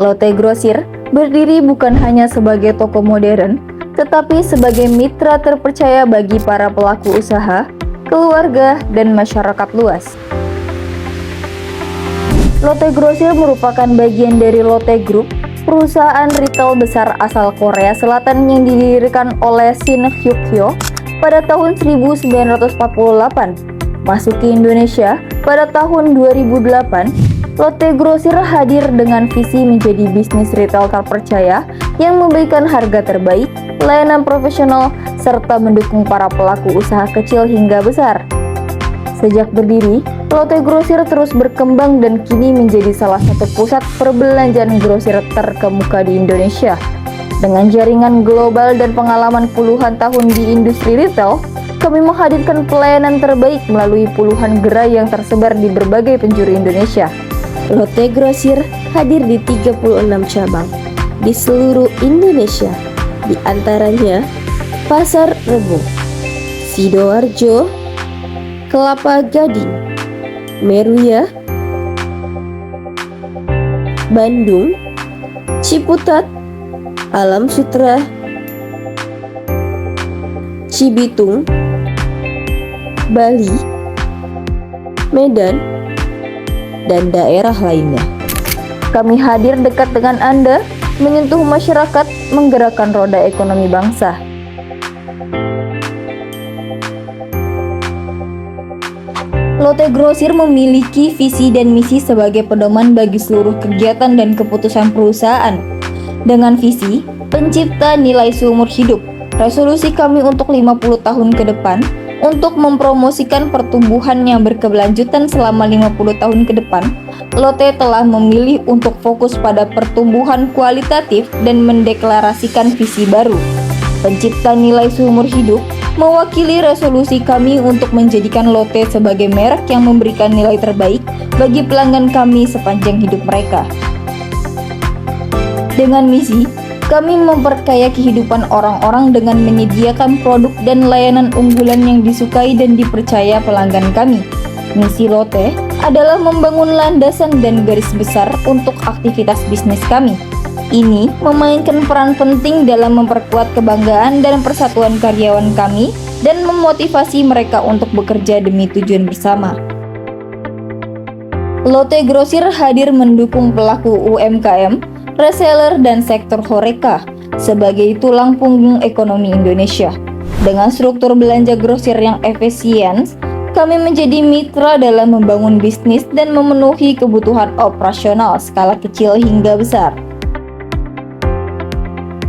Lotte Grosir berdiri bukan hanya sebagai toko modern, tetapi sebagai mitra terpercaya bagi para pelaku usaha, keluarga, dan masyarakat luas. Lotte Grosir merupakan bagian dari Lotte Group, perusahaan retail besar asal Korea Selatan yang didirikan oleh Shin Hyuk-hyo pada tahun 1948. Masuk ke Indonesia pada tahun 2008, Lotte Grosir hadir dengan visi menjadi bisnis retail terpercaya yang memberikan harga terbaik, layanan profesional, serta mendukung para pelaku usaha kecil hingga besar. Sejak berdiri, Lotte Grosir terus berkembang dan kini menjadi salah satu pusat perbelanjaan grosir terkemuka di Indonesia. Dengan jaringan global dan pengalaman puluhan tahun di industri retail, kami menghadirkan pelayanan terbaik melalui puluhan gerai yang tersebar di berbagai penjuru Indonesia. Lotte Grosir hadir di 36 cabang di seluruh Indonesia, di antaranya Pasar Rebo, Sidoarjo, Kelapa Gading, Meruya, Bandung, Ciputat, Alam Sutra, Cibitung, Bali, Medan, dan daerah lainnya. Kami hadir dekat dengan Anda, menyentuh masyarakat, menggerakkan roda ekonomi bangsa. Lotte Grosir memiliki visi dan misi sebagai pedoman bagi seluruh kegiatan dan keputusan perusahaan. Dengan visi, pencipta nilai seumur hidup, resolusi kami untuk 50 tahun ke depan, untuk mempromosikan pertumbuhan yang berkelanjutan selama 50 tahun ke depan, Lotte telah memilih untuk fokus pada pertumbuhan kualitatif dan mendeklarasikan visi baru. Pencipta nilai seumur hidup mewakili resolusi kami untuk menjadikan Lotte sebagai merek yang memberikan nilai terbaik bagi pelanggan kami sepanjang hidup mereka. Dengan misi, kami memperkaya kehidupan orang-orang dengan menyediakan produk dan layanan unggulan yang disukai dan dipercaya pelanggan kami. Misi Lotte adalah membangun landasan dan garis besar untuk aktivitas bisnis kami. Ini memainkan peran penting dalam memperkuat kebanggaan dan persatuan karyawan kami dan memotivasi mereka untuk bekerja demi tujuan bersama. Lotte Grosir hadir mendukung pelaku UMKM, reseller, dan sektor HoReCa sebagai tulang punggung ekonomi Indonesia. Dengan struktur belanja grosir yang efisien, kami menjadi mitra dalam membangun bisnis dan memenuhi kebutuhan operasional skala kecil hingga besar.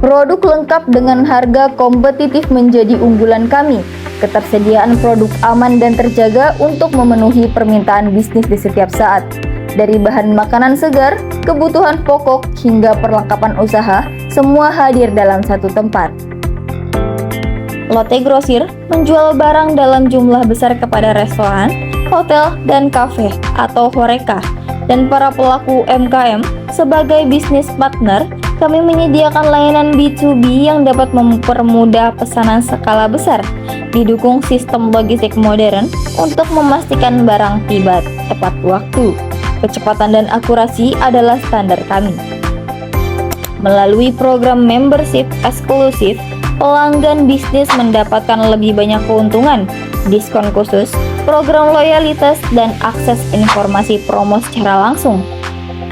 Produk lengkap dengan harga kompetitif menjadi unggulan kami. Ketersediaan produk aman dan terjaga untuk memenuhi permintaan bisnis di setiap saat. Dari bahan makanan segar, kebutuhan pokok, hingga perlengkapan usaha, semua hadir dalam satu tempat. Lotte Grosir menjual barang dalam jumlah besar kepada restoran, hotel, dan kafe atau HoReCa, dan para pelaku UMKM. Sebagai bisnis partner, kami menyediakan layanan B2B yang dapat mempermudah pesanan skala besar, didukung sistem logistik modern untuk memastikan barang tiba tepat waktu. Kecepatan dan akurasi adalah standar kami. Melalui program membership eksklusif, pelanggan bisnis mendapatkan lebih banyak keuntungan, diskon khusus, program loyalitas, dan akses informasi promo secara langsung.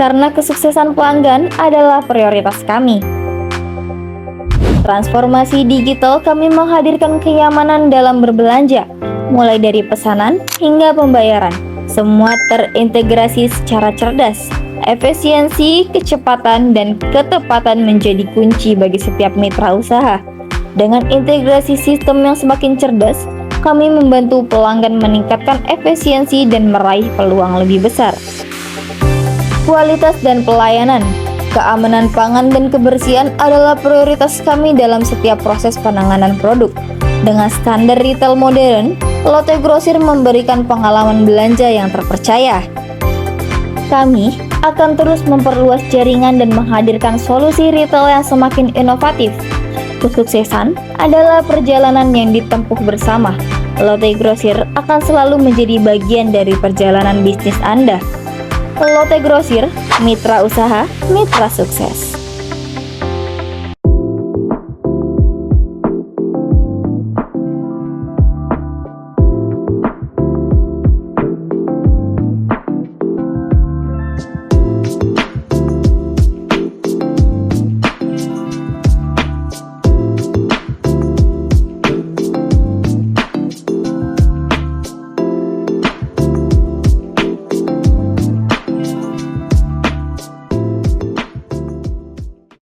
Karena kesuksesan pelanggan adalah prioritas kami. Transformasi digital kami menghadirkan kenyamanan dalam berbelanja, mulai dari pesanan hingga pembayaran. Semua terintegrasi secara cerdas. Efisiensi, kecepatan, dan ketepatan menjadi kunci bagi setiap mitra usaha. Dengan integrasi sistem yang semakin cerdas, kami membantu pelanggan meningkatkan efisiensi dan meraih peluang lebih besar. Kualitas dan pelayanan, keamanan pangan dan kebersihan adalah prioritas kami dalam setiap proses penanganan produk. Dengan standar retail modern, Lotte Grosir memberikan pengalaman belanja yang terpercaya. Kami akan terus memperluas jaringan dan menghadirkan solusi retail yang semakin inovatif. Kesuksesan adalah perjalanan yang ditempuh bersama. Lotte Grosir akan selalu menjadi bagian dari perjalanan bisnis Anda. Lotte Grosir, mitra usaha, mitra sukses.